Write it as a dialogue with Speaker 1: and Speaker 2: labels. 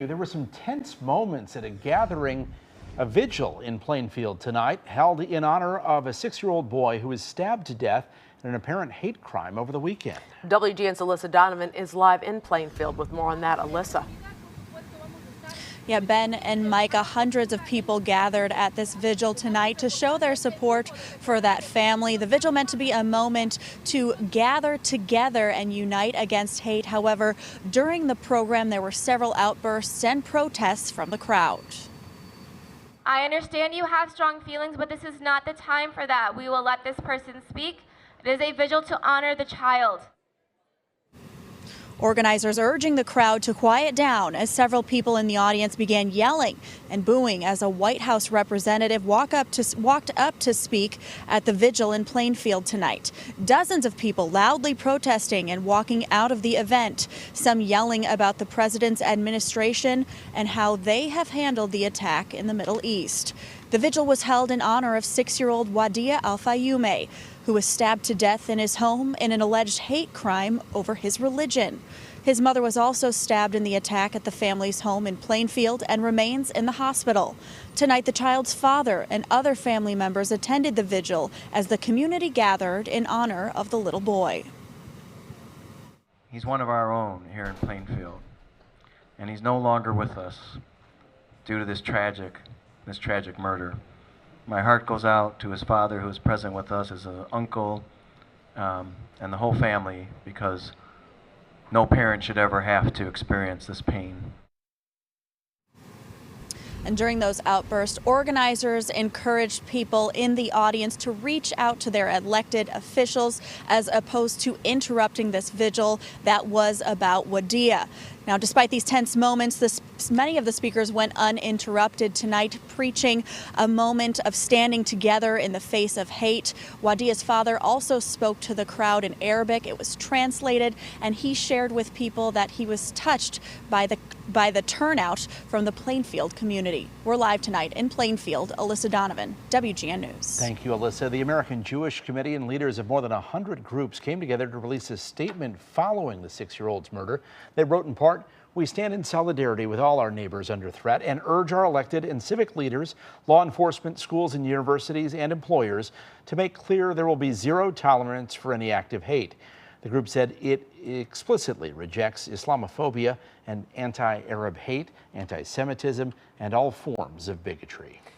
Speaker 1: There were some tense moments at a vigil in Plainfield tonight, held in honor of a 6-year-old boy who was stabbed to death in an apparent hate crime over the weekend.
Speaker 2: WGN's Alyssa Donovan is live in Plainfield with more on that. Alyssa.
Speaker 3: Yeah, Ben and Micah, hundreds of people gathered at this vigil tonight to show their support for that family. The vigil meant to be a moment to gather together and unite against hate. However, during the program, there were several outbursts and protests from the crowd.
Speaker 4: I understand you have strong feelings, but this is not the time for that. We will let this person speak. It is a vigil to honor the child.
Speaker 3: Organizers urging the crowd to quiet down as several people in the audience began yelling and booing as a White House representative walked up to speak at the vigil in Plainfield tonight. Dozens of people loudly protesting and walking out of the event, some yelling about the president's administration and how they have handled the attack in the Middle East. The vigil was held in honor of 6-year-old Wadea Al-Fayoume, who was stabbed to death in his home in an alleged hate crime over his religion. His mother was also stabbed in the attack at the family's home in Plainfield and remains in the hospital. Tonight, the child's father and other family members attended the vigil as the community gathered in honor of the little boy.
Speaker 5: He's one of our own here in Plainfield, and he's no longer with us due to this tragic murder. My heart goes out to his father, who is present with us, as an uncle, and the whole family, because no parent should ever have to experience this pain.
Speaker 3: And during those outbursts, organizers encouraged people in the audience to reach out to their elected officials as opposed to interrupting this vigil that was about Wadea. Now, despite these tense moments, many of the speakers went uninterrupted tonight, preaching a moment of standing together in the face of hate. Wadea's father also spoke to the crowd in Arabic. It was translated, and he shared with people that he was touched by the turnout from the Plainfield community. We're live tonight in Plainfield. Alyssa Donovan, WGN News.
Speaker 1: Thank you, Alyssa. The American Jewish Committee and leaders of more than 100 groups came together to release a statement following the 6-year-old's murder. They wrote in part, "We stand in solidarity with all our neighbors under threat and urge our elected and civic leaders, law enforcement, schools and universities, and employers to make clear there will be zero tolerance for any act of hate." The group said it explicitly rejects Islamophobia and anti-Arab hate, anti-Semitism, and all forms of bigotry.